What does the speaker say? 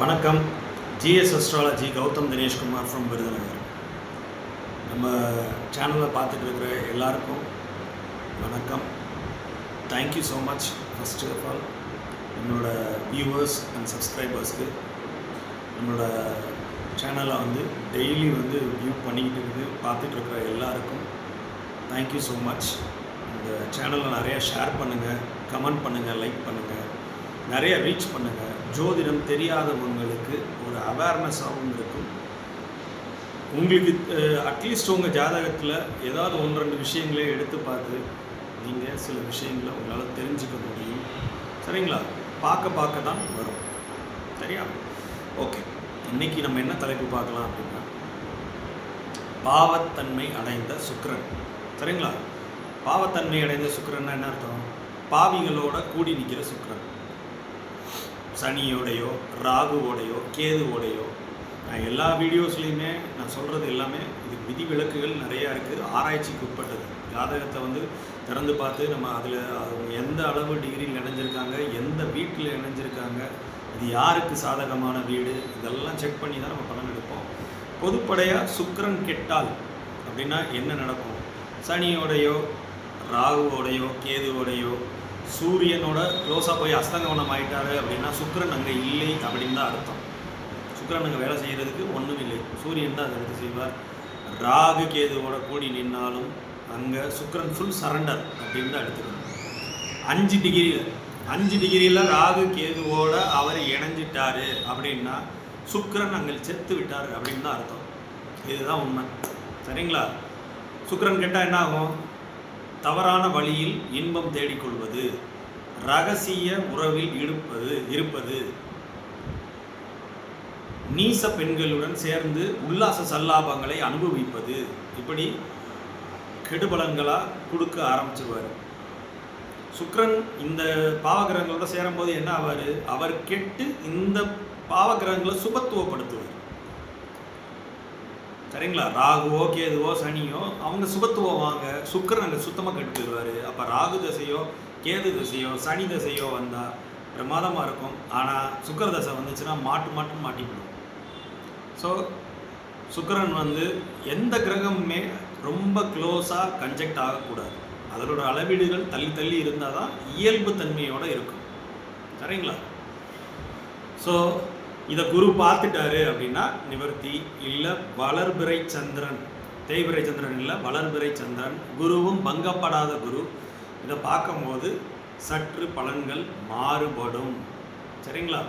வணக்கம். GS astrology Gautham Dineshkumar from Virudhunagar. நம்ம சேனலில் பார்த்துட்டு இருக்கிற எல்லாருக்கும் வணக்கம். Thank you so much. First of all என்னோடய வியூவர்ஸ் அண்ட் சப்ஸ்கிரைபர்ஸ்க்கு நம்மளோட சேனலை டெய்லி வியூ பண்ணிக்கிட்டு இருக்குது பார்த்துட்டு இருக்கிற எல்லாருக்கும் தேங்க்யூ ஸோ மச். இந்த சேனலை நிறையா ஷேர் பண்ணுங்கள், கமெண்ட் பண்ணுங்கள், லைக் பண்ணுங்கள், நிறைய ரீச் பண்ணுங்கள். ஜோதிடம் தெரியாதவங்களுக்கு ஒரு அவேர்னஸாகவும் இருக்கும். உங்களுக்கு அட்லீஸ்ட் உங்கள் ஜாதகத்தில் ஏதாவது ஒன்று ரெண்டு விஷயங்களே எடுத்து பார்த்து நீங்கள் சில விஷயங்களை உங்களால் தெரிஞ்சுக்க முடியும். சரிங்களா? பார்க்க தான் வரும். சரியா? ஓகே, இன்றைக்கி நம்ம என்ன தலைப்பு பார்க்கலாம் அப்படின்னா, பாவத்தன்மை அடைந்த சுக்கிரன். சரிங்களா? பாவத்தன்மை அடைந்த சுக்கிரன்னா என்ன அர்த்தம்? பாவிகளோட கூடி நிற்கிற சுக்கிரன். சனியோடையோ ராகுவோடையோ கேதுவோடையோ, நான் எல்லா வீடியோஸ்லையுமே நான் சொல்கிறது எல்லாமே இது விதி விலக்குகள் நிறையா இருக்குது, ஆராய்ச்சிக்கு உட்பட்டது. ஜாதகத்தை திறந்து பார்த்து நம்ம அதில் அவங்க எந்த அளவு டிகிரியில் இணைஞ்சிருக்காங்க, எந்த வீட்டில் இணைஞ்சிருக்காங்க, இது யாருக்கு சாதகமான வீடு, இதெல்லாம் செக் பண்ணி தான் நம்ம பலன் எடுப்போம். பொதுப்படையாக சுக்கிரன் கெட்டால் அப்படின்னா என்ன நடக்கும்? சனியோடையோ ராகுவோடையோ கேதுவோடையோ சூரியனோட க்ளோஸாக போய் அஸ்தங்கவனம் ஆகிட்டாரு அப்படின்னா சுக்கிரன் அங்கே இல்லை அப்படின்னு தான் அர்த்தம். சுக்கிரன் அங்கே வேலை செய்கிறதுக்கு ஒன்றும் இல்லை, சூரியன் தான் அதை எடுத்து செய்வார். ராகு கேதுவோட கூடி நின்னாலும் அங்கே சுக்கிரன் ஃபுல் சரண்டர் அப்படின்னு தான் எடுத்துக்கணும். 5 டிகிரியில் ராகு கேதுவோட அவர் இணைஞ்சிட்டாரு அப்படின்னா சுக்கிரன் அங்கே செத்து விட்டார் அப்படின்னு தான் அர்த்தம். இதுதான் உண்மை. சரிங்களா? சுக்கிரன் கேட்டால் என்ன ஆகும்? தவறான வழியில் இன்பம் தேடிக்கொள்வது, ரகசிய உறவில் இருப்பது, நீச பெண்களுடன் சேர்ந்து உல்லாச சல்லாபங்களை அனுபவிப்பது, இப்படி கெடுபலன்களாக கொடுக்க ஆரம்பிச்சிருவார். சுக்கிரன் இந்த பாவகிரகங்களோட சேரும்போது என்ன ஆவார்? அவர் கெட்டு இந்த பாவகிரகங்களை சுபத்துவப்படுத்துவார். சரிங்களா? ராகுவோ கேதுவோ சனியோ அவங்க சுபத்துவவாங்க, சுக்கிரன் அங்கே சுத்தமாக கெட்டு போயிடுவார். அப்போ ராகு தசையோ கேது தசையோ சனி தசையோ வந்தால் பிரமாதமாக இருக்கும். ஆனால் சுக்கிர தசை வந்துச்சுன்னா மாட்டிவிடும். ஸோ சுக்கிரன் எந்த கிரகமுமே ரொம்ப க்ளோஸாக கன்ஜெக்ட் ஆகக்கூடாது. அதனோட அளவீடுகள் தள்ளி இருந்தால் தான் இயல்பு தன்மையோடு இருக்கும். சரிங்களா? ஸோ இதை குரு பார்த்துட்டாரு அப்படின்னா நிவர்த்தி. இல்லை வளர்பிறை சந்திரன், தேய்பிறை சந்திரன் இல்லை, வளர்பிறை சந்திரன், குருவும் பங்கப்படாத குரு, இதை பார்க்கும்போது சற்று பலன்கள் மாறுபடும். சரிங்களா?